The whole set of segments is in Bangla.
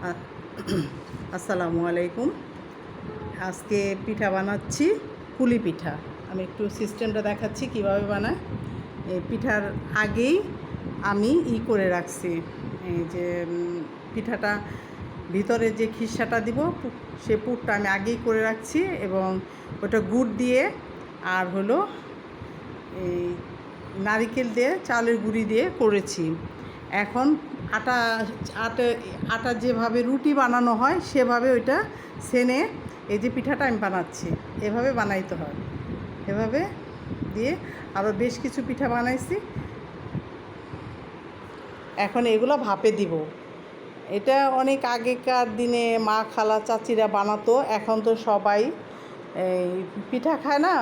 আ- আসসালামু আলাইকুম। আজকে পিঠা বানাচ্ছি, পুলি পিঠা। আমি একটু সিস্টেমটা দেখাচ্ছি কিভাবে বানায়। এই পিঠার আগেই আমি করে রাখছি, এই যে পিঠাটা ভিতরে যে খিসাটা দিব সে পুরটা আমি আগেই করে রাখছি, এবং ওটা গুড় দিয়ে আর হলো এই নারিকেল দিয়ে চালের গুঁড়ি দিয়ে করেছি। এখন আটা আটা আটা যেভাবে রুটি বানানো হয় সেভাবে ওইটা সেনে এই যে পিঠাটা আমি বানাচ্ছি, এভাবে বানাইতে হয়। এভাবে দিয়ে আরও বেশ কিছু পিঠা বানাইছি। এখন এগুলো ভাপে দিব। এটা অনেক আগেকার দিনে মা, খালা, চাচিরা বানাতো। এখন তো সবাই এই পিঠা খায় না,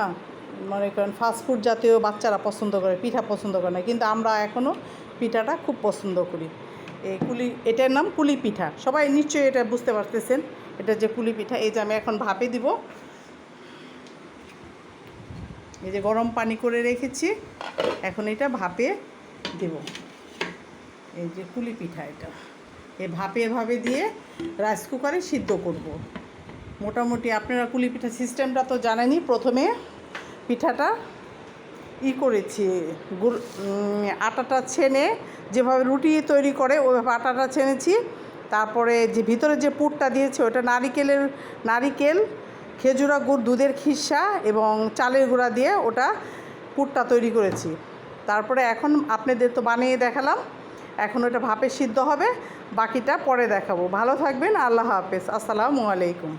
মনে করেন ফাস্টফুড জাতীয় বাচ্চারা পছন্দ করে, পিঠা পছন্দ করে না। কিন্তু আমরা এখনও পিঠাটা খুব পছন্দ করি। এই এটার নাম পুলি পিঠা। সবাই নিশ্চয়ই এটা বুঝতে পারতেছেন, এটা যে পুলি পিঠা। এই যে আমি এখন ভাপে দিব। এই যে গরম পানি করে রেখেছি, এখন এটা ভাপে দেব। এই যে পুলি পিঠা, এটা এই ভাপে এভাবে দিয়ে রাইস কুকারে সিদ্ধ করব। মোটামুটি আপনারা পুলি পিঠা সিস্টেমটা তো জানেনই। প্রথমে পিঠাটা করেছি, আটাটা ছেনে যেভাবে রুটি তৈরি করে ওইভাবে আটাটা ছেনেছি। তারপরে যে ভিতরে যে পুরটা দিয়েছে ওটা নারিকেল, খেজুরা গুড়, দুধের খিসা এবং চালের গুঁড়া দিয়ে ওটা পুরটা তৈরি করেছি। তারপরে এখন আপনাদের তো বানিয়ে দেখালাম, এখন ওটা ভাপে সিদ্ধ হবে, বাকিটা পরে দেখাবো। ভালো থাকবেন, আল্লাহ হাফেজ, আসসালামু আলাইকুম।